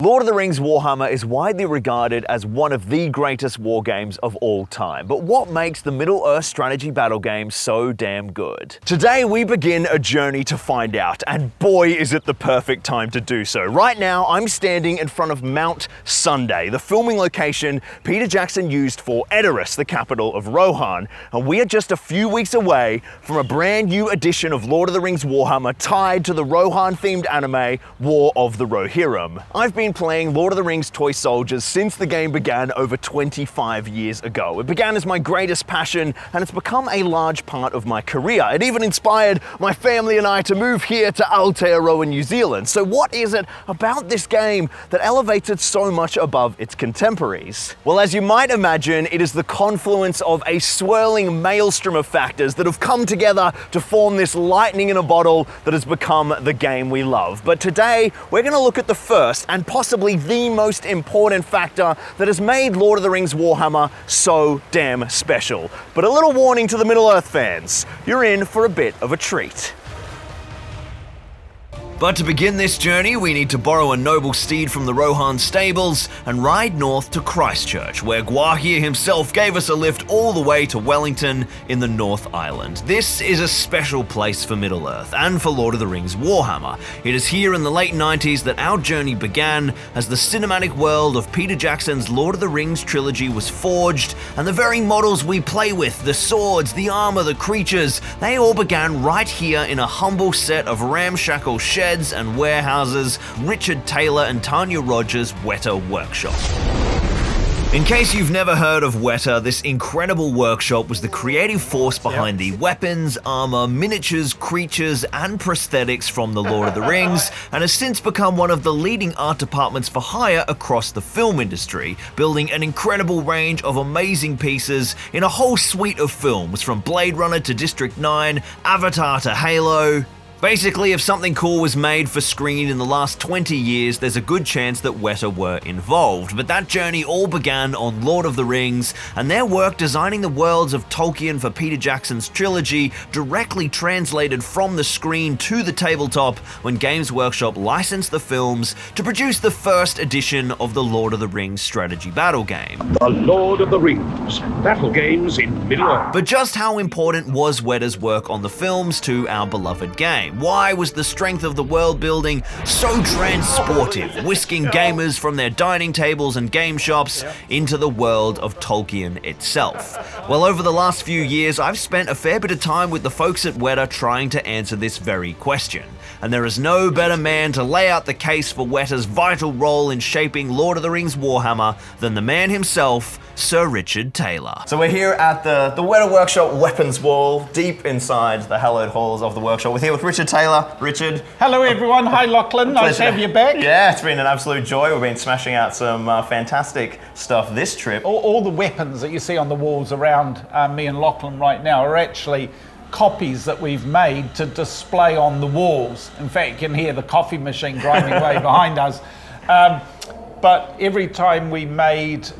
Lord of the Rings Warhammer is widely regarded as one of the greatest war games of all time. But what makes the Middle-earth strategy battle game so damn good? Today we begin a journey to find out, and boy is it the perfect time to do so. Right now I'm standing in front of Mount Sunday, the filming location Peter Jackson used for Edoras, the capital of Rohan, and we are just a few weeks away from a brand new edition of Lord of the Rings Warhammer tied to the Rohan-themed anime War of the Rohirrim. I've been playing Lord of the Rings Toy Soldiers since the game began over 25 years ago. It began as my greatest passion, and it's become a large part of my career. It even inspired my family and I to move here to Aotearoa New Zealand. So what is it about this game that elevates it so much above its contemporaries? Well, as you might imagine, it is the confluence of a swirling maelstrom of factors that have come together to form this lightning in a bottle that has become the game we love. But today, we're going to look at the first and possibly the most important factor that has made Lord of the Rings Warhammer so damn special. But a little warning to the Middle-earth fans, you're in for a bit of a treat. But to begin this journey, we need to borrow a noble steed from the Rohan stables and ride north to Christchurch, where Gwahir himself gave us a lift all the way to Wellington in the North Island. This is a special place for Middle-earth and for Lord of the Rings Warhammer. It is here in the late 90s that our journey began, as the cinematic world of Peter Jackson's Lord of the Rings trilogy was forged, and the very models we play with, the swords, the armor, the creatures, they all began right here in a humble set of ramshackle sheds and warehouses, Richard Taylor and Tanya Rogers' Weta Workshop. In case you've never heard of Weta, this incredible workshop was the creative force behind the weapons, armor, miniatures, creatures, and prosthetics from the Lord of the Rings, and has since become one of the leading art departments for hire across the film industry, building an incredible range of amazing pieces in a whole suite of films, from Blade Runner to District 9, Avatar to Halo. Basically, if something cool was made for screen in the last 20 years, there's a good chance that Weta were involved. But that journey all began on Lord of the Rings, and their work designing the worlds of Tolkien for Peter Jackson's trilogy directly translated from the screen to the tabletop when Games Workshop licensed the films to produce the first edition of the Lord of the Rings strategy battle game. The Lord of the Rings, battle games in Middle-earth. But just how important was Weta's work on the films to our beloved game? Why was the strength of the world building so transportive, whisking gamers from their dining tables and game shops into the world of Tolkien itself? Well, over the last few years, I've spent a fair bit of time with the folks at Weta trying to answer this very question. And there is no better man to lay out the case for Weta's vital role in shaping Lord of the Rings Warhammer than the man himself, Sir Richard Taylor. So we're here at the Weta Workshop weapons wall, deep inside the hallowed halls of the workshop. We're here with Richard Taylor. Richard. Hello everyone, hi Lachlan, nice to have you back. Yeah, it's been an absolute joy. We've been smashing out some fantastic stuff this trip. All the weapons that you see on the walls around me and Lachlan right now are actually copies that we've made to display on the walls. In fact, you can hear the coffee machine grinding away behind us. But every time we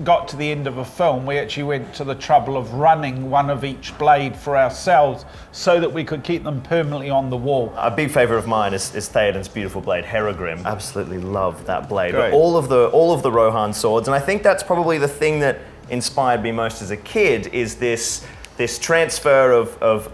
got to the end of a film, we actually went to the trouble of running one of each blade for ourselves so that we could keep them permanently on the wall. A big favourite of mine is Theoden's beautiful blade, Herogrim. Absolutely love that blade. Great. But all of the Rohan swords, and I think that's probably the thing that inspired me most as a kid, is this transfer of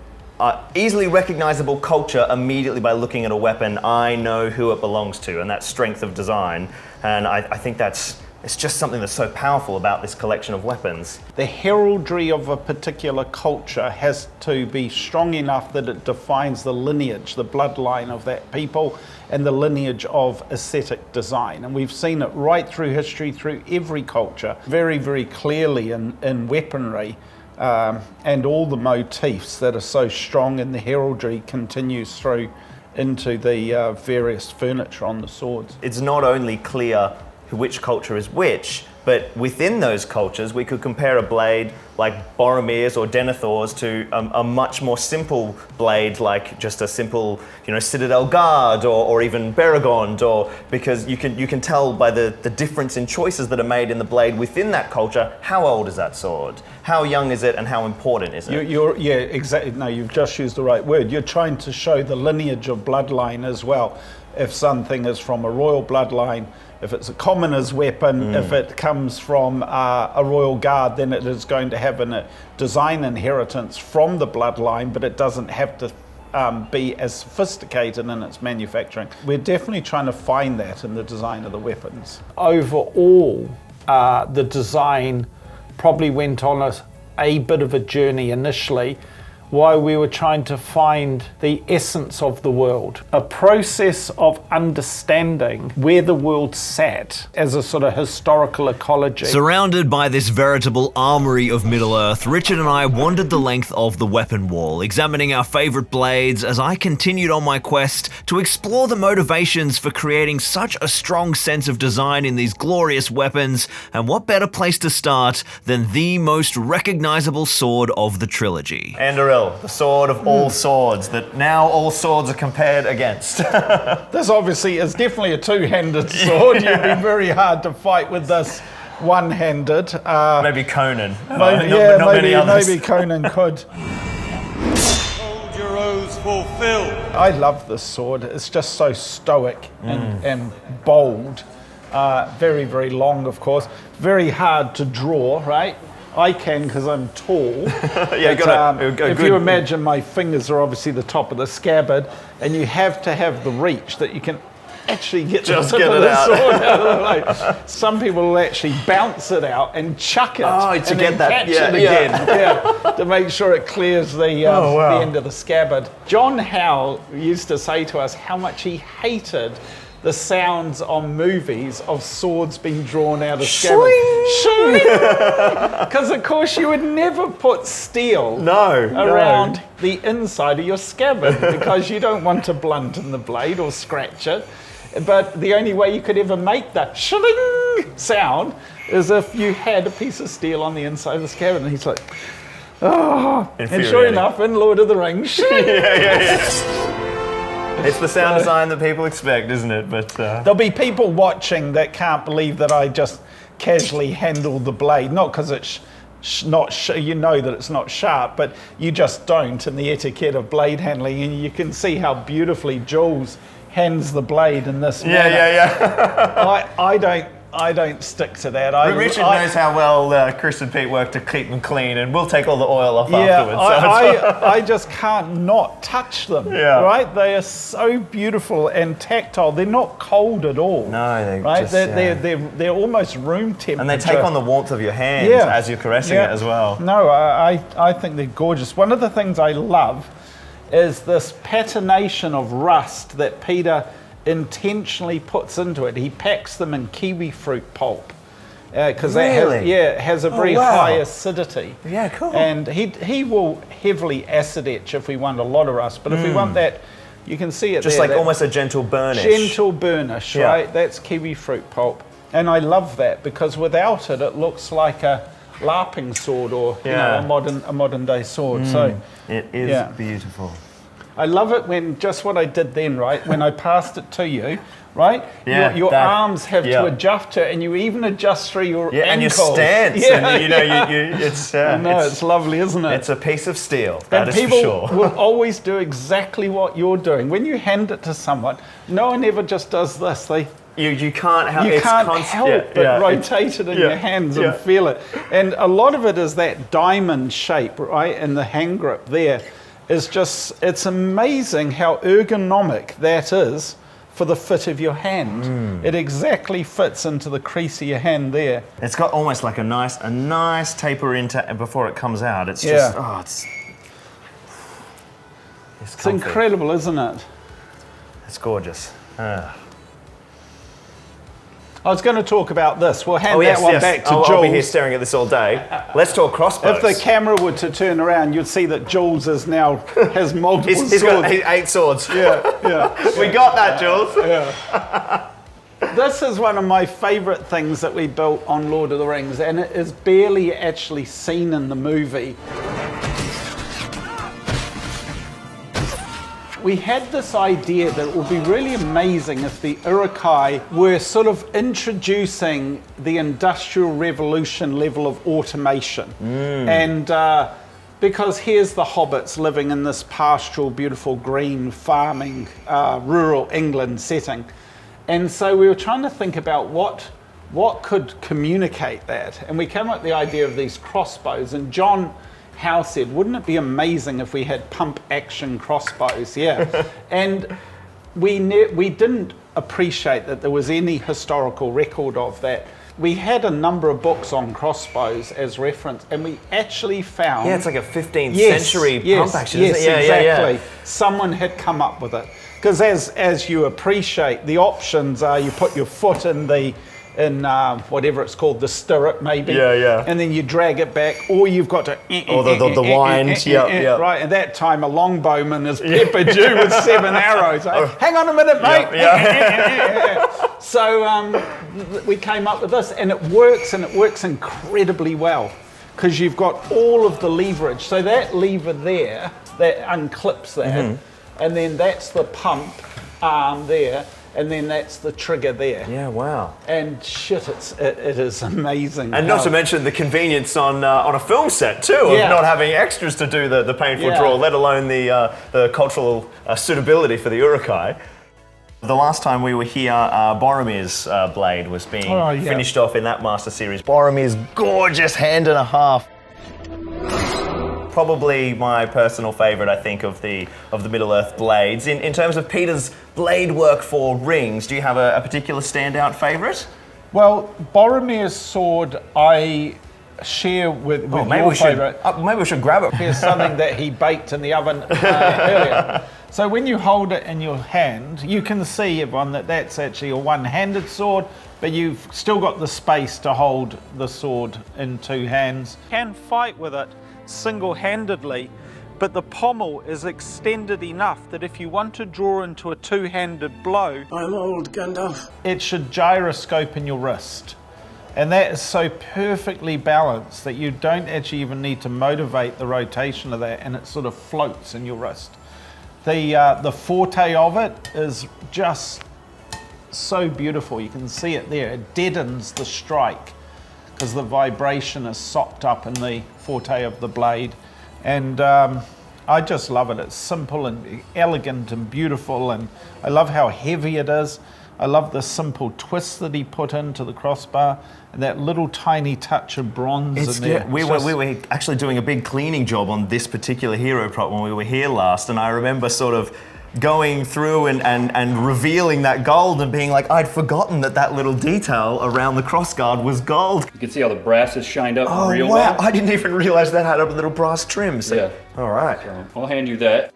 easily recognizable culture immediately by looking at a weapon. I know who it belongs to, and that strength of design. And I think it's just something that's so powerful about this collection of weapons. The heraldry of a particular culture has to be strong enough that it defines the lineage, the bloodline of that people, and the lineage of aesthetic design. And we've seen it right through history, through every culture, very, very clearly in weaponry. And all the motifs that are so strong in the heraldry continues through into the various furniture on the swords. It's not only clear which culture is which, but within those cultures we could compare a blade like Boromir's or Denethor's to a much more simple blade, like just a simple, Citadel Guard or even Beregond, or because you can tell by the difference in choices that are made in the blade within that culture. How old is that sword? How young is it, and how important is it? Yeah, exactly. No, you've just used the right word. You're trying to show the lineage of bloodline as well. if something is from a royal bloodline, if it's a commoner's weapon, if it comes from a royal guard, then it is going to have a design inheritance from the bloodline, but it doesn't have to be as sophisticated in its manufacturing. We're definitely trying to find that in the design of the weapons. Overall, the design probably went on a bit of a journey initially while we were trying to find the essence of the world. A process of understanding where the world sat as a sort of historical ecology. Surrounded by this veritable armory of Middle-earth, Richard and I wandered the length of the weapon wall, examining our favorite blades as I continued on my quest to explore the motivations for creating such a strong sense of design in these glorious weapons, and what better place to start than the most recognizable sword of the trilogy. Andoril, the sword of all swords that now all swords are compared against. This obviously is definitely a two-handed sword. You'd be very hard to fight with this one-handed. Maybe Conan. Maybe Conan could. Hold your oaths fulfilled. I love this sword. It's just so stoic and bold. Very, very long, of course. Very hard to draw, right? I can because I'm tall. If you imagine my fingers are obviously the top of the scabbard, and you have to have the reach that you can actually get the tip of the sword out of the way. Some people will actually bounce it out and chuck it to get that catch it again, to make sure it clears the end of the scabbard. John Howe used to say to us how much he hated the sounds on movies of swords being drawn out of scabbard. Because of course you would never put steel around the inside of your scabbard because you don't want to blunten the blade or scratch it. But the only way you could ever make that shling sound is if you had a piece of steel on the inside of the scabbard. And he's like, oh. And sure enough, in Lord of the Rings, it's the sound design that people expect, isn't it? But there'll be people watching that can't believe that I just casually handle the blade. Not because it's you know that it's not sharp, but you just don't in the etiquette of blade handling. And you can see how beautifully Jules hands the blade in this manner. I don't stick to that. Richard knows how well Chris and Pete work to keep them clean, and we'll take all the oil off afterwards. I just can't not touch them. Right? They are so beautiful and tactile. They're not cold at all. No, they're almost room temperature. And they take on the warmth of your hands as you're caressing it as well. No, I think they're gorgeous. One of the things I love is this patination of rust that Peter intentionally puts into it. He packs them in kiwi fruit pulp because that has a very high acidity. Yeah, cool. And he will heavily acid etch if we want a lot of rust, but if we want that, you can see it just there, like almost a gentle burnish. Gentle burnish, right? That's kiwi fruit pulp. And I love that because without it, it looks like a LARPing sword or a modern day sword. So it is beautiful. I love it when just what I did then, right? When I passed it to you, right? Your arms have to adjust to it, and you even adjust through your ankles. And your stance. And, it's lovely, isn't it? It's a piece of steel, that is for sure. People will always do exactly what you're doing. When you hand it to someone, no one ever just does this. You can't help but rotate it in your hands and feel it. And a lot of it is that diamond shape, right? And the hand grip there is just, it's amazing how ergonomic that is for the fit of your hand. It exactly fits into the crease of your hand there. It's got almost like a nice taper into before it comes out. It's just, it's incredible, isn't it? It's gorgeous. I was going to talk about this. We'll hand that one back to Jules. I'll be here staring at this all day. Let's talk crossbows. If the camera were to turn around, you'd see that Jules has multiple swords. He's got 8 swords. We got that, Jules. This is one of my favourite things that we built on Lord of the Rings, and it is barely actually seen in the movie. We had this idea that it would be really amazing if the Uruk-hai were sort of introducing the Industrial Revolution level of automation. And because here's the hobbits living in this pastoral, beautiful, green, farming, rural England setting. And so we were trying to think about what could communicate that. And we came up with the idea of these crossbows. And John Howe said, wouldn't it be amazing if we had pump action crossbows? Yeah. And we didn't appreciate that there was any historical record of that. We had a number of books on crossbows as reference, and we actually found... Yeah, it's like a 15th century pump action, yes, isn't it? Exactly. Yeah. Someone had come up with it. Because as you appreciate, the options are you put your foot in whatever it's called, the stirrup maybe. Yeah. And then you drag it back, or you've got to... Or the wind, yeah. Right, at that time a longbowman has peppered you with 7 arrows. Hang on a minute, mate. Yeah. So we came up with this, and it works incredibly well, because you've got all of the leverage. So that lever there, that unclips that, and then that's the pump arm there, and then that's the trigger there. Yeah, wow. And shit, it is amazing. And not to mention the convenience on a film set too, of not having extras to do the painful draw, let alone the cultural suitability for the urukai. The last time we were here, Boromir's blade was being finished off in that Master Series. Boromir's gorgeous hand and a half. Probably my personal favourite, I think, of the Middle-earth blades. In terms of Peter's blade work for Rings, do you have a particular standout favourite? Well, Boromir's sword I share with your favourite. Maybe we should grab it. Here's something that he baked in the oven earlier. So when you hold it in your hand, you can see, everyone, that that's actually a one-handed sword, but you've still got the space to hold the sword in 2 hands. You can fight with it single-handedly, but the pommel is extended enough that if you want to draw into a 2-handed blow, I'm old, Gandalf. It should gyroscope in your wrist. And that is so perfectly balanced that you don't actually even need to motivate the rotation of that, and it sort of floats in your wrist. The forte of it is just so beautiful. You can see it there. It deadens the strike because the vibration is socked up in the forte of the blade. And I just love it. It's simple and elegant and beautiful, and I love how heavy it is. I love the simple twist that he put into the crossbar, and that little tiny touch of bronze in there. We were actually doing a big cleaning job on this particular hero prop when we were here last, and I remember sort of going through and revealing that gold and being like, I'd forgotten that little detail around the crossguard was gold. You can see how the brass is shined up real wow. well. I didn't even realize that had a little brass trim. So. Yeah. All right. So I'll hand you that.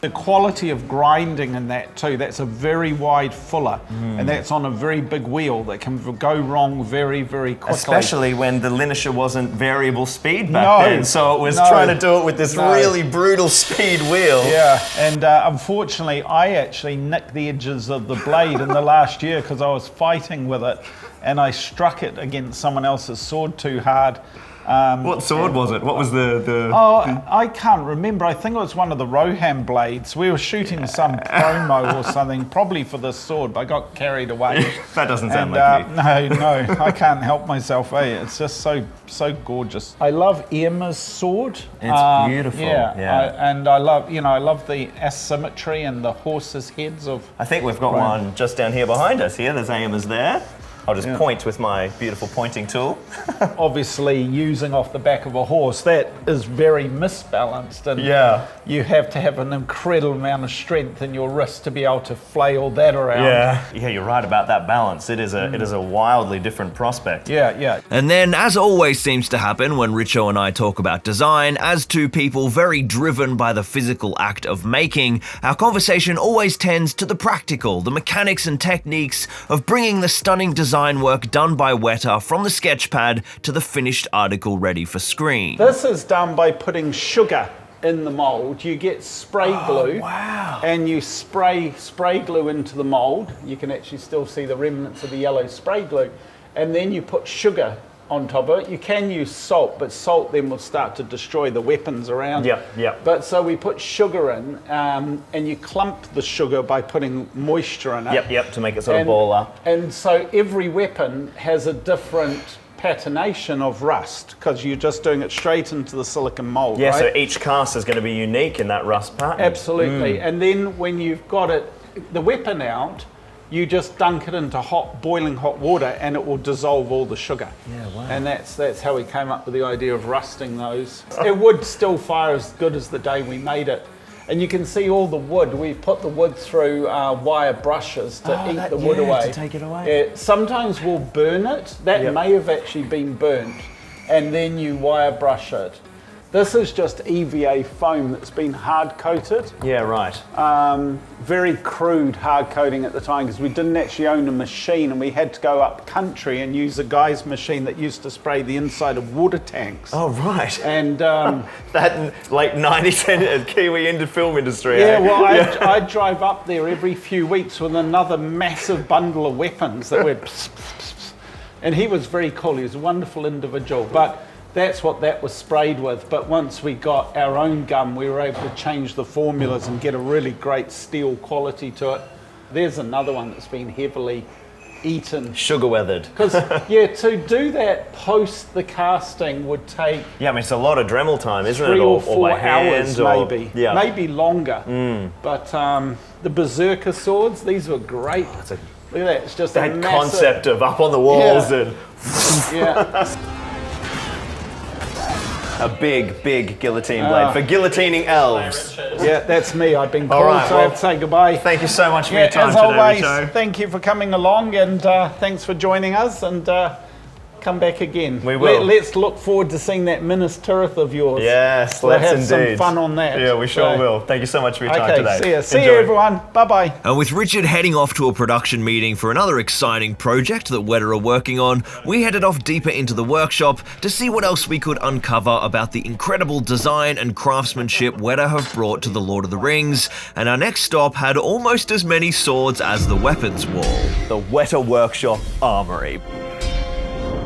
The quality of grinding in that too, that's a very wide fuller, and that's on a very big wheel that can go wrong very, very quickly. Especially when the linisher wasn't variable speed back then, so it was trying to do it with this really brutal speed wheel. Yeah, and unfortunately I actually nicked the edges of the blade in the last year because I was fighting with it, and I struck it against someone else's sword too hard. What sword was it? What was the... Oh, I can't remember. I think it was one of the Roham blades. We were shooting some promo or something, probably for this sword, but I got carried away. That doesn't sound like you. No, I can't help myself. It's just so gorgeous. I love Irma's sword. It's beautiful. Yeah. And I love the asymmetry and the horses' heads of... I think we've got one just down here behind us here. There's Irma's there. I'll just point with my beautiful pointing tool. Obviously, using off the back of a horse, that is very misbalanced, and you have to have an incredible amount of strength in your wrist to be able to flail that around. Yeah, you're right about that balance. It is a wildly different prospect. Yeah. And then, as always seems to happen when Richo and I talk about design, as two people very driven by the physical act of making, our conversation always tends to the practical, the mechanics and techniques of bringing the stunning design work done by Weta from the sketchpad to the finished article ready for screen. This is done by putting sugar in the mold. You get spray glue, and you spray glue into the mold. You can actually still see the remnants of the yellow spray glue, and then you put sugar on top of it. You can use salt, but salt then will start to destroy the weapons around. Yep. But so we put sugar in, and you clump the sugar by putting moisture in it. Yep, to make it sort of ball up. And so every weapon has a different patination of rust because you're just doing it straight into the silicon mold. Yeah, right? so each cast is going to be unique in that rust pattern. Absolutely. And then when you've got the weapon out, you just dunk it into boiling hot water and it will dissolve all the sugar. Yeah, wow. And that's how we came up with the idea of rusting those. It would still fire as good as the day we made it. And you can see all the wood. We've put the wood through wire brushes to eat the wood away. To take it away. Sometimes we'll burn it. That may have actually been burnt. And then you wire brush it. This is just EVA foam that's been hard coated. Yeah, right. Very crude hard coating at the time because we didn't actually own a machine and we had to go up country and use a guy's machine that used to spray the inside of water tanks. Oh, right. And that, like 90% Kiwi film industry. yeah, eh? well, I'd drive up there every few weeks with another massive bundle of weapons that went pss, pss, pss, pss. And he was very cool. He was a wonderful individual. But that's what that was sprayed with. But once we got our own gum, we were able to change the formulas and get a really great steel quality to it. There's another one that's been heavily eaten. Sugar weathered. Because, yeah, to do that post the casting would take Yeah, I mean, it's a lot of Dremel time, isn't 3 it? or 4 by hand, hours, or, maybe. Yeah. Maybe longer. But the Berserker swords, these were great. Look at that, it's just That a massive concept of up on the walls and Yeah. a big guillotine blade for guillotining elves. Yeah, that's me. I've been All called, right, so I have to say goodbye. Thank you so much for your time as today, always, Richo. thank you for coming along and thanks for joining us and come back again. We will. Let's look forward to seeing that Minas Tirith of yours. Yes, We'll let's have indeed. some fun on that. Yeah, we sure So- will. Thank you so much for your time today. Okay, see you Enjoy. everyone. Bye-bye. And with Richard heading off to a production meeting for another exciting project that Weta are working on, we headed off deeper into the workshop to see what else we could uncover about the incredible design and craftsmanship Weta have brought to the Lord of the Rings, and our next stop had almost as many swords as the weapons wall. The Weta Workshop Armory.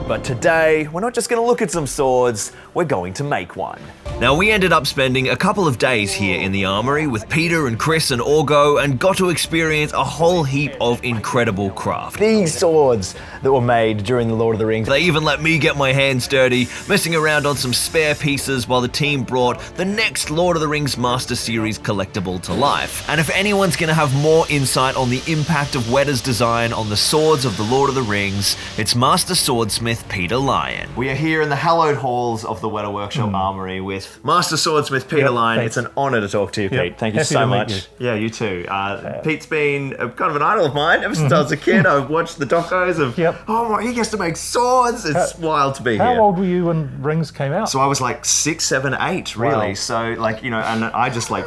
But today, we're not just going to look at some swords, we're going to make one. Now, we ended up spending a couple of days here in the armory with Peter and Chris and Orgo and got to experience a whole heap of incredible craft. These swords that were made during the Lord of the Rings. They even let me get my hands dirty, messing around on some spare pieces while the team brought the next Lord of the Rings Master Series collectible to life. And if anyone's going to have more insight on the impact of Weta's design on the swords of the Lord of the Rings, it's Master Swordsmith Peter Lyon. We are here in the hallowed halls of the Weta Workshop Armory with Master Swordsmith Peter Lyon. thanks. It's an honour to talk to you, Pete. Thank you Happy so to meet much. Yeah, you too. Pete's been kind of an idol of mine ever since I was a kid. I've watched the docos of, oh my, he gets to make swords. It's wild to be here. How old were you when Rings came out? So I was like 6, 7, 8, really. Wow. So like, you know, and I just like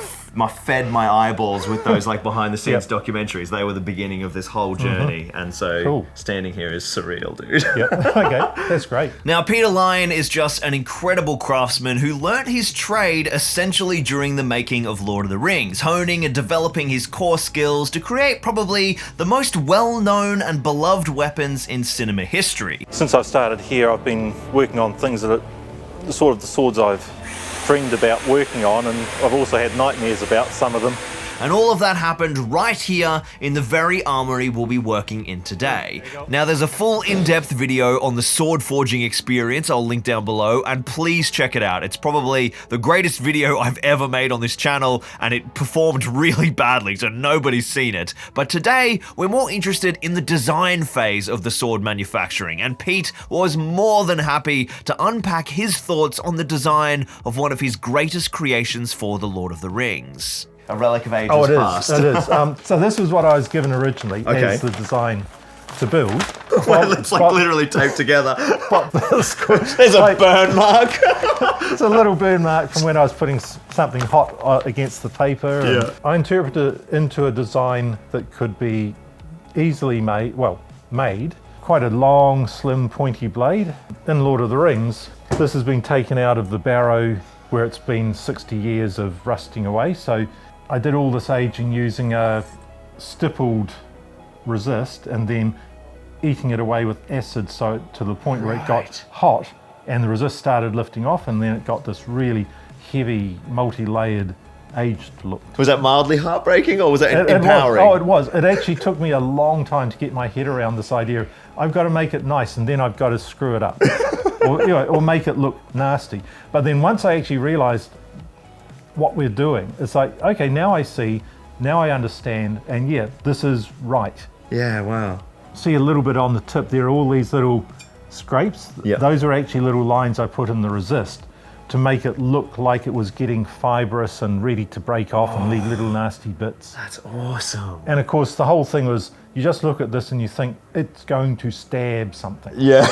fed my eyeballs with those like behind the scenes documentaries. They were the beginning of this whole journey. And so standing here is surreal, dude. Okay, that's great. Now, Peter Lyon is just an incredible craftsman who learnt his trade essentially during the making of Lord of the Rings, honing and developing his core skills to create probably the most well-known and beloved weapons in cinema history. Since I've started here, I've been working on things that are sort of the swords I've dreamed about working on, and I've also had nightmares about some of them. And all of that happened right here in the very armory we'll be working in today. Now, there's a full in-depth video on the sword forging experience I'll link down below, and please check it out. It's probably the greatest video I've ever made on this channel, and it performed really badly, so nobody's seen it. But today, we're more interested in the design phase of the sword manufacturing, and Pete was more than happy to unpack his thoughts on the design of one of his greatest creations for the Lord of the Rings. A relic of ages Oh, it is. past. It is. So this is what I was given originally as the design to build. Well, it's like literally taped together. There's There's a burn mark. It's a little burn mark from when I was putting something hot against the paper. And I interpreted it into a design that could be easily made. Quite a long, slim, pointy blade. In Lord of the Rings, this has been taken out of the barrow where it's been 60 years of rusting away. So I did all this aging using a stippled resist and then eating it away with acid, so to the point where it got hot and the resist started lifting off, and then it got this really heavy multi-layered aged look. Was that mildly heartbreaking or was that empowering? It was. It actually took me a long time to get my head around this idea. I've got to make it nice and then I've got to screw it up. or make it look nasty. But then once I actually realized what we're doing, it's like, okay, now I see, now I understand, and yeah, this is right. Yeah, wow. See a little bit on the tip, there are all these little scrapes. Yep. Those are actually little lines I put in the resist to make it look like it was getting fibrous and ready to break off and leave little nasty bits. That's awesome. And of course, the whole thing was, you just look at this and you think, it's going to stab something. Yeah.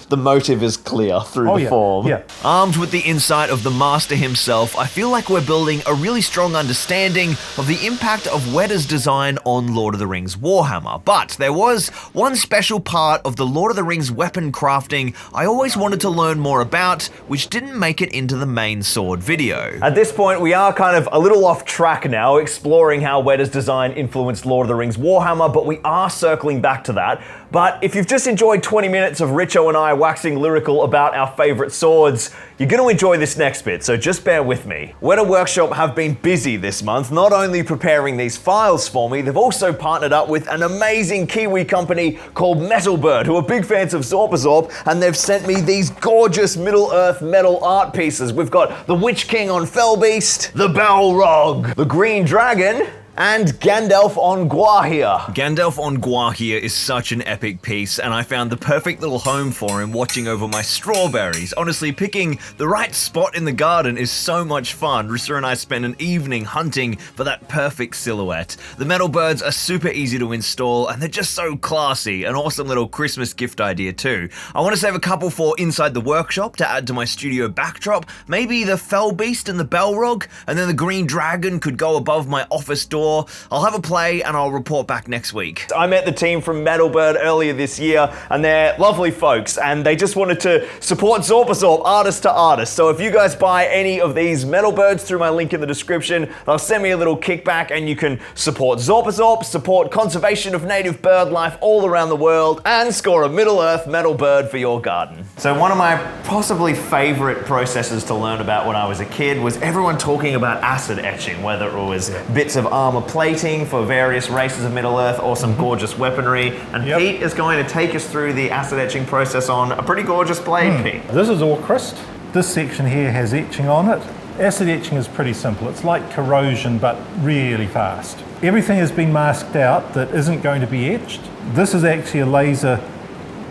The motive is clear through the form. Yeah. Armed with the insight of the master himself, I feel like we're building a really strong understanding of the impact of Weta's design on Lord of the Rings Warhammer. But there was one special part of the Lord of the Rings weapon crafting I always wanted to learn more about, which didn't make it into the main sword video. At this point, we are kind of a little off track now, exploring how Weta's design influenced Lord of the Rings Warhammer, but we are circling back to that. But if you've just enjoyed 20 minutes of Richo and I waxing lyrical about our favourite swords, you're going to enjoy this next bit, so just bear with me. Weta Workshop have been busy this month, not only preparing these files for me, they've also partnered up with an amazing Kiwi company called Metalbird, who are big fans of Zorpazorp, and they've sent me these gorgeous Middle-earth metal art pieces. We've got the Witch King on Fellbeast, the Balrog, the Green Dragon, and Gandalf on Gwaihir. Gandalf on Gwaihir is such an epic piece, and I found the perfect little home for him watching over my strawberries. Honestly, picking the right spot in the garden is so much fun. Rissa and I spent an evening hunting for that perfect silhouette. The metal birds are super easy to install, and they're just so classy. An awesome little Christmas gift idea too. I want to save a couple for inside the workshop to add to my studio backdrop. Maybe the Fellbeast and the Balrog, and then the Green Dragon could go above my office door. I'll have a play and I'll report back next week. I met the team from Metalbird earlier this year, and they're lovely folks, and they just wanted to support Zorpazorp artist to artist. So if you guys buy any of these Metalbirds through my link in the description, they'll send me a little kickback and you can support Zorpazorp, support conservation of native bird life all around the world, and score a Middle-earth Metalbird for your garden. So one of my possibly favorite processes to learn about when I was a kid was everyone talking about acid etching, whether it was bits of armor plating for various races of Middle-earth or some gorgeous weaponry. And Pete is going to take us through the acid etching process on a pretty gorgeous blade, Pete. This is all crust. This section here has etching on it. Acid etching is pretty simple. It's like corrosion, but really fast. Everything has been masked out that isn't going to be etched. This is actually a laser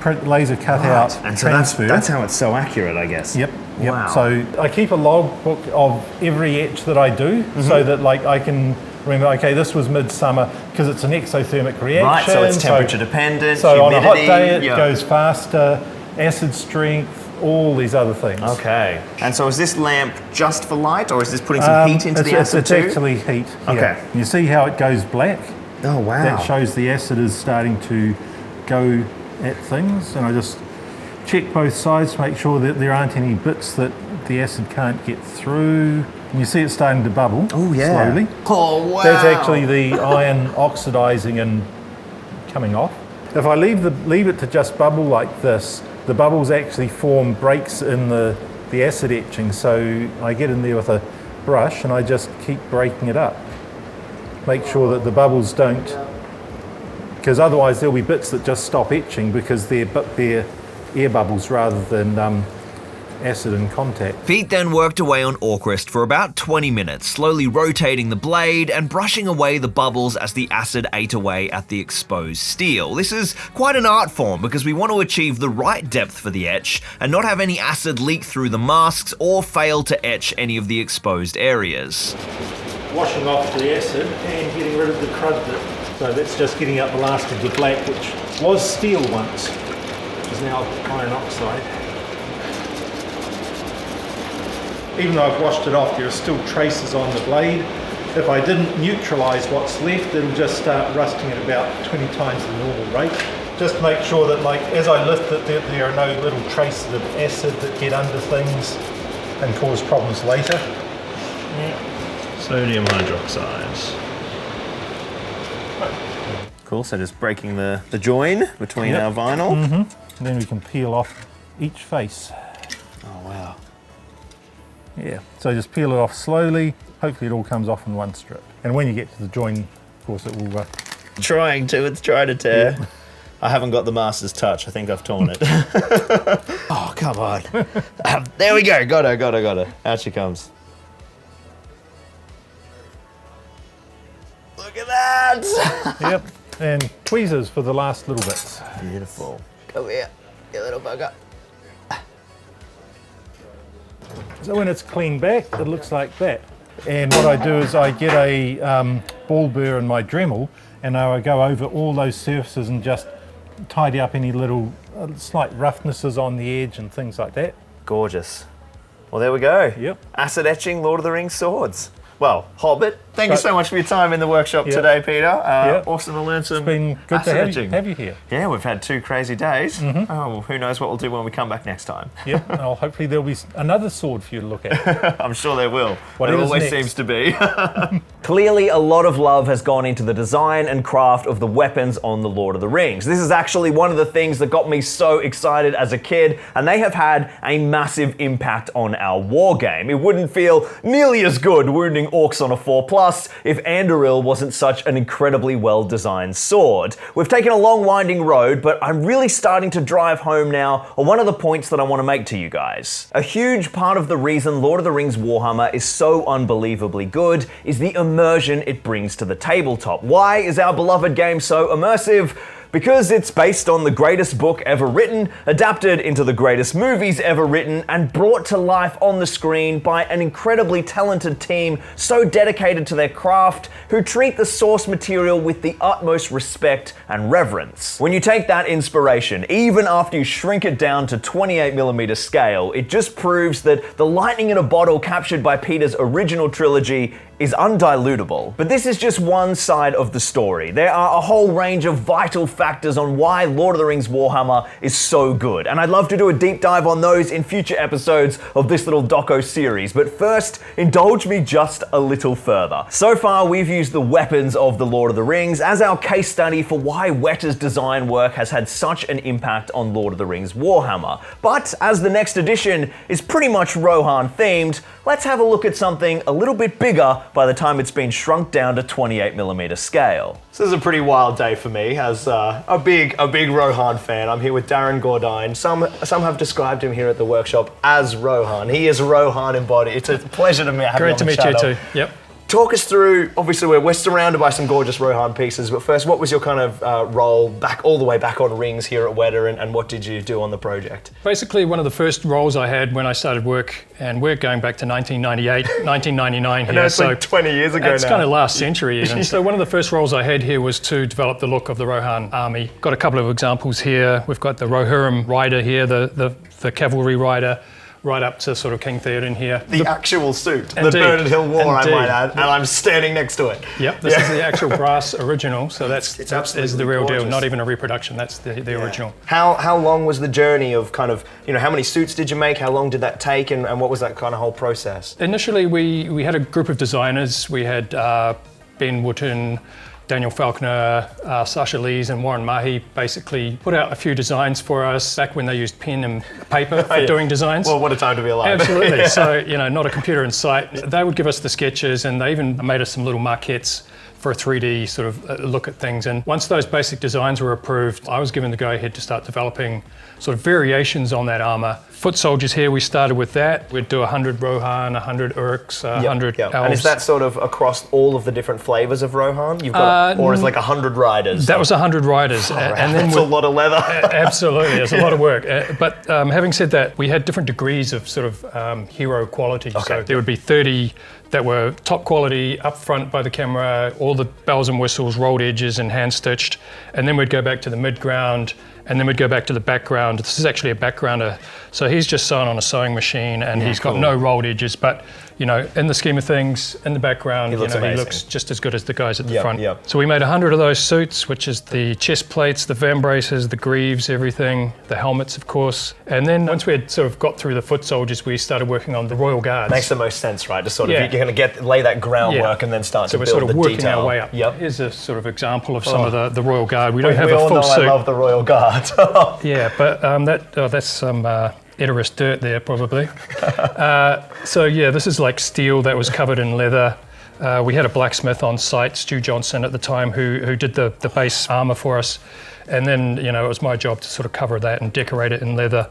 cutout and so transfer. that's how it's so accurate, I guess. Yep. Wow. So I keep a logbook of every etch that I do, so that like I can remember, okay, this was midsummer because it's an exothermic reaction. Right, so it's temperature dependent, so humidity. on a hot day it goes faster, acid strength, all these other things. Okay. And so is this lamp just for light, or is this putting some heat into the acid too? It's actually heat. Okay. Yeah. You see how it goes black? Oh, wow. That shows the acid is starting to go at things, and I just check both sides to make sure that there aren't any bits that the acid can't get through. And you see it starting to bubble slowly. Oh, wow. That's actually the iron oxidizing and coming off. If I leave it to just bubble like this, the bubbles actually form breaks in the acid etching. So I get in there with a brush and I just keep breaking it up. Make sure that the bubbles don't, because otherwise there'll be bits that just stop etching because they're air bubbles rather than acid in contact. Pete then worked away on Orcrist for about 20 minutes, slowly rotating the blade and brushing away the bubbles as the acid ate away at the exposed steel. This is quite an art form because we want to achieve the right depth for the etch and not have any acid leak through the masks or fail to etch any of the exposed areas. Washing off the acid and getting rid of the crud bit. So that's just getting out the last of the black, which was steel once, is now iron oxide. Even though I've washed it off, there are still traces on the blade. If I didn't neutralise what's left, it'll just start rusting at about 20 times the normal rate. Just to make sure that, like, as I lift it, there are no little traces of acid that get under things and cause problems later. Sodium hydroxide. Cool, so just breaking the join between our vinyl. And then we can peel off each face. Oh, wow. Yeah, so just peel it off slowly. Hopefully it all comes off in one strip. And when you get to the join, of course, it will... It's trying to tear. Yeah. I haven't got the master's touch. I think I've torn it. Oh, come on. There we go. Got her. Out she comes. Look at that. Yep, and tweezers for the last little bits. Beautiful. Come here, you little bugger. So when it's cleaned back, it looks like that. And what I do is I get a ball burr in my Dremel, and I go over all those surfaces and just tidy up any little slight roughnesses on the edge and things like that. Gorgeous. Well, there we go. Yep. Acid etching Lord of the Rings swords. Well, Hobbit, thank you so much for your time in the workshop today, Peter. Awesome to learn some. It's been good to have you here. Yeah, we've had 2 crazy days. Mm-hmm. Oh, well, who knows what we'll do when we come back next time. Yeah, well, hopefully there'll be another sword for you to look at. I'm sure there will. It always next? seems to be. Clearly, a lot of love has gone into the design and craft of the weapons on the Lord of the Rings. This is actually one of the things that got me so excited as a kid, and they have had a massive impact on our war game. It wouldn't feel nearly as good wounding orcs on a 4+ if Anduril wasn't such an incredibly well-designed sword. We've taken a long winding road, but I'm really starting to drive home now on one of the points that I want to make to you guys. A huge part of the reason Lord of the Rings Warhammer is so unbelievably good is the immersion it brings to the tabletop. Why is our beloved game so immersive? Because it's based on the greatest book ever written, adapted into the greatest movies ever written, and brought to life on the screen by an incredibly talented team so dedicated to their craft, who treat the source material with the utmost respect and reverence. When you take that inspiration, even after you shrink it down to 28mm scale, it just proves that the lightning in a bottle captured by Peter's original trilogy is undilutable. But this is just one side of the story. There are a whole range of vital factors on why Lord of the Rings Warhammer is so good, and I'd love to do a deep dive on those in future episodes of this little doco series, but first, indulge me just a little further. So far, we've used the weapons of the Lord of the Rings as our case study for why Weta's design work has had such an impact on Lord of the Rings Warhammer. But as the next edition is pretty much Rohan themed, let's have a look at something a little bit bigger by the time it's been shrunk down to 28mm scale. This is a pretty wild day for me as a big Rohan fan. I'm here with Darren Gordine. Some have described him here at the workshop as Rohan. He is Rohan embodied. It's a pleasure to have you on the channel. Great to meet you too. Yep. Talk us through, obviously we're surrounded by some gorgeous Rohan pieces, but first, what was your kind of role all the way back on Rings here at Weta, and what did you do on the project? Basically, one of the first roles I had when I started work, and we're going back to 1998, 1999 here. I know it's like 20 years ago now. It's kind of last century even. So one of the first roles I had here was to develop the look of the Rohan army. Got a couple of examples here. We've got the Rohirrim rider here, the cavalry rider, right up to sort of King Theoden here. The actual suit Indeed. that Bernard Hill wore, Indeed. I might add, and I'm standing next to it. Yep, this is the actual brass original, so that is the real gorgeous. deal, not even a reproduction, that's the original. How long was the journey of kind of, how many suits did you make, how long did that take, and what was that kind of whole process? Initially, we had a group of designers. We had Ben Wootton, Daniel Falconer, Sasha Lees and Warren Mahi basically put out a few designs for us back when they used pen and paper for doing designs. Well, what a time to be alive. Absolutely. So, not a computer in sight. They would give us the sketches, and they even made us some little maquettes for a 3D sort of look at things. And once those basic designs were approved, I was given the go-ahead to start developing sort of variations on that armour. Foot soldiers here, we started with that. We'd do 100 Rohan, 100 Urks, 100 elves. And is that sort of across all of the different flavours of Rohan? You've got, or is like 100 riders? That was 100 riders. And then that's a lot of leather. Absolutely, it's a lot of work. But having said that, we had different degrees of sort of hero quality. Okay. So there would be 30 that were top quality, up front by the camera, all the bells and whistles, rolled edges and hand stitched. And then we'd go back to the mid-ground, and then we'd go back to the background. This is actually a backgrounder. So he's just sewn on a sewing machine, and he's got no rolled edges, but in the scheme of things, in the background, he looks just as good as the guys at the front. So we made 100 of those suits, which is the chest plates, the vambraces, the greaves, everything, the helmets, of course. And then once we had sort of got through the foot soldiers, we started working on the Royal Guards. Makes the most sense, right? Just sort of, you're going to lay that groundwork and then start to build the detail. So we're sort of working our way up. Yep. Here's a sort of example of some of the Royal Guard. We don't have we a all full know suit. I love the Royal Guard. Yeah, but that's some Edoras dirt there, probably. So yeah, this is like steel that was covered in leather. We had a blacksmith on site, Stu Johnson at the time, who did the base armour for us. And then, you know, it was my job to sort of cover that and decorate it in leather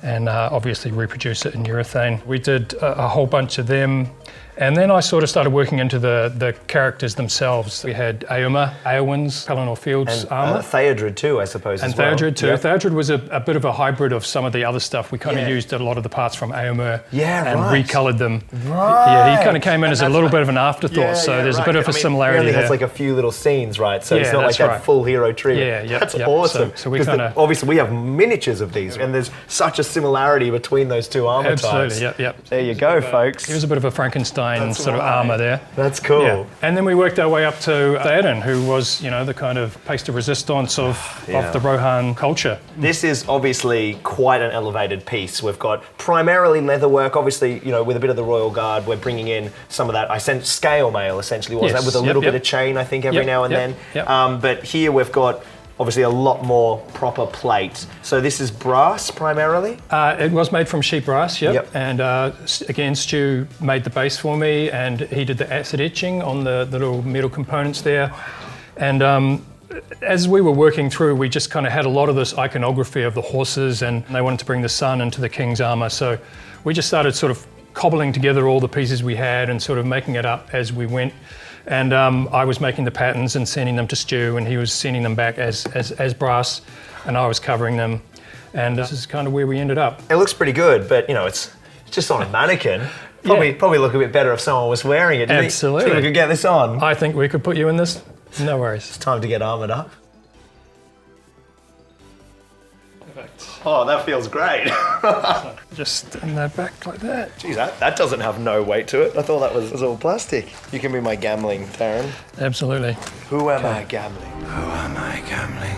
and obviously reproduce it in urethane. We did a whole bunch of them. And then I sort of started working into the characters themselves. We had Eowyn's, Pelennor Field's armour. Theodred too, I suppose, and as well. Theodred too. Yep. Theodred was a bit of a hybrid of some of the other stuff. We kind of used a lot of the parts from Eomer and recoloured them. Right. Yeah, he kind of came in as a little bit of an afterthought, so there's a bit of a similarity He only there. has like a few little scenes, right? So it's not like that full hero trio. Yeah, That's awesome. So we kind of... Obviously, we have miniatures of these, and there's such a similarity between those two armour types. Absolutely, yep. There you go, folks. He was a bit of a Frankenstein sort of armour there. That's cool. Yeah. And then we worked our way up to Theoden, who was, you know, the kind of piece de resistance of the Rohan culture. This is obviously quite an elevated piece. We've got primarily leatherwork, obviously, you know, with a bit of the Royal Guard. We're bringing in some of that. I sent scale mail, essentially, was that with a little bit of chain, I think, every now and then. But here we've got obviously a lot more proper plate. So this is brass primarily? It was made from sheep brass, and again, Stu made the base for me, and he did the acid etching on the little metal components there. And as we were working through, we just kind of had a lot of this iconography of the horses, and they wanted to bring the sun into the king's armour. So we just started sort of cobbling together all the pieces we had and sort of making it up as we went. And I was making the patterns and sending them to Stu, and he was sending them back as brass, and I was covering them. And this is kind of where we ended up. It looks pretty good, but you know, it's just on a mannequin. Probably look a bit better if someone was wearing it. Absolutely. Think we could get this on? I think we could put you in this. No worries. It's time to get armoured up. Perfect. Oh, that feels great. Just in the back like that. Geez, that doesn't have no weight to it. I thought that was all plastic. You can be my gambling, Darren. Absolutely. Who am I gambling? Who am I gambling?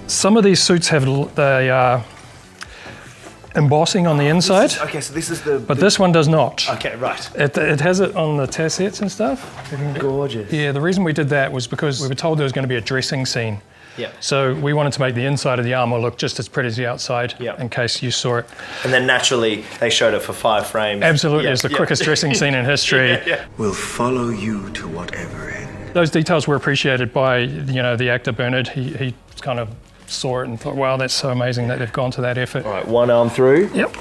Some of these suits have the embossing on the inside. Okay, so this is the... But this one does not. Okay, right. It has it on the tassets and stuff. Gorgeous. Yeah, the reason we did that was because we were told there was going to be a dressing scene. Yeah. So we wanted to make the inside of the armour look just as pretty as the outside, in case you saw it. And then naturally, they showed it for 5 frames. Absolutely, it's the quickest dressing scene in history. We'll follow you to whatever end. Those details were appreciated by, you know, the actor Bernard. He kind of saw it and thought, wow, that's so amazing that they've gone to that effort. All right, one arm through. Yep.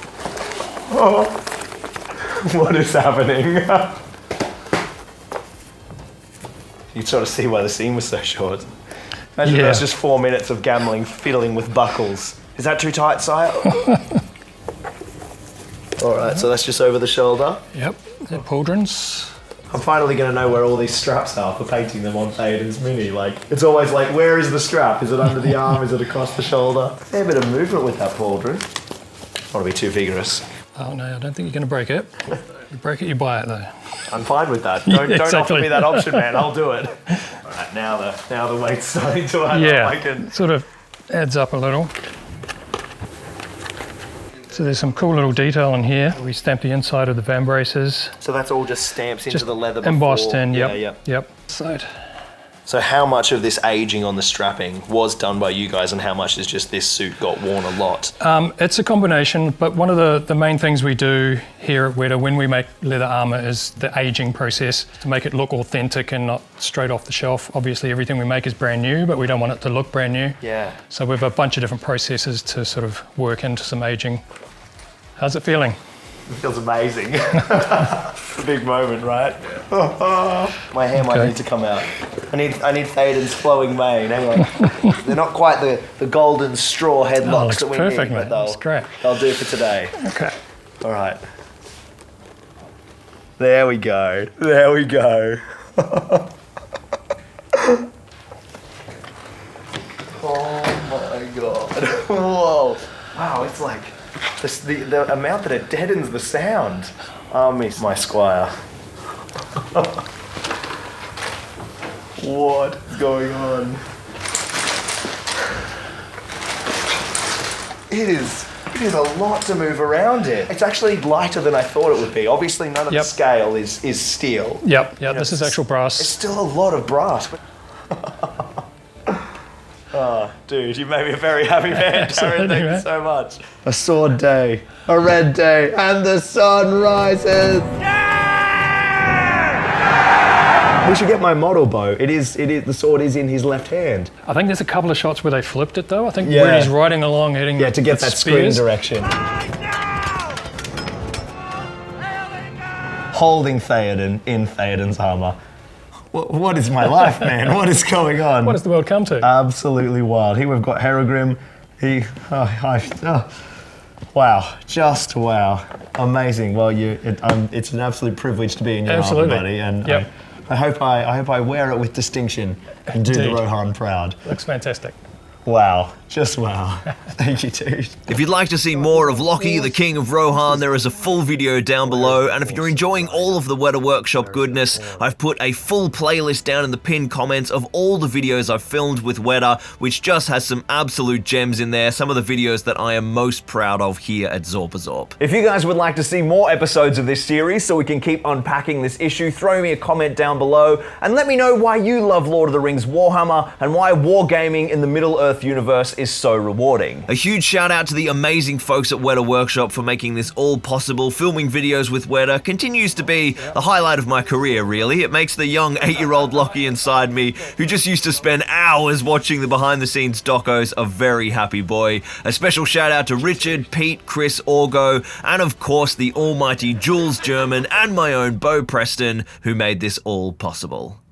Oh, what is happening? You sort of see why the scene was so short. Imagine that's just 4 minutes of gambling, fiddling with buckles. Is that too tight, sire? All right, so that's just over the shoulder. Yep, they're pauldrons. I'm finally going to know where all these straps are for painting them on Theoden's Mini. Like, it's always like, where is the strap? Is it under the arm? Is it across the shoulder? Fair bit of movement with that pauldron. I don't want to be too vigorous. Oh no, I don't think you're going to break it. You break it, you buy it though. I'm fine with that. Don't offer me that option, man. I'll do it. All right, now the weight's starting to add up. I can... sort of adds up a little. So there's some cool little detail in here. We stamped the inside of the vambraces. So that's all just stamps into the leather before? Embossed in, yep. Side. So how much of this aging on the strapping was done by you guys, and how much is just this suit got worn a lot? It's a combination, but one of the main things we do here at Weta when we make leather armour is the aging process to make it look authentic and not straight off the shelf. Obviously everything we make is brand new, but we don't want it to look brand new. Yeah. So we have a bunch of different processes to sort of work into some aging. How's it feeling? It feels amazing. It's a big moment, right? My hair might need to come out. I need Theoden's flowing mane. Hang on. They're not quite the golden straw headlocks that we perfect, need, mate. but That's great. they'll do for today. Okay. All right. There we go. There we go. Oh my God. Whoa. Wow, it's like the amount that it deadens the sound. Miss my squire. What is going on? It is a lot to move around it. It's actually lighter than I thought it would be. Obviously none of the scale is steel. Yep, this is actual brass. It's still a lot of brass. Oh, dude, you made me a very happy man, Darren. Thank you man. so much. A sword day, a red day, and the sun rises. We should get my model bow. It is. The sword is in his left hand. I think there's a couple of shots where they flipped it though. I think where he's riding along, hitting to get that screen direction. Holding Theoden in Theoden's armor. What is my life, man? What is going on? What has the world come to? Absolutely wild. Here we've got Herogrim. Wow, just wow. Amazing. Well, it's an absolute privilege to be in your armor, buddy. And I hope I wear it with distinction and do the Rohan proud. Looks fantastic. Wow, just wow. Thank you, dude. If you'd like to see more of Lockie, the King of Rohan, there is a full video down below, and if you're enjoying all of the Weta Workshop goodness, I've put a full playlist down in the pinned comments of all the videos I've filmed with Weta, which just has some absolute gems in there, some of the videos that I am most proud of here at Zorpazorp. If you guys would like to see more episodes of this series so we can keep unpacking this issue, throw me a comment down below and let me know why you love Lord of the Rings Warhammer and why wargaming in the Middle-earth universe is so rewarding. A huge shout out to the amazing folks at Weta Workshop for making this all possible. Filming videos with Weta continues to be the highlight of my career, really. It makes the young 8-year-old Lockie inside me, who just used to spend hours watching the behind-the-scenes docos, a very happy boy. A special shout out to Richard, Pete, Chris, Orgo, and of course the almighty Jules German and my own Bo Preston, who made this all possible.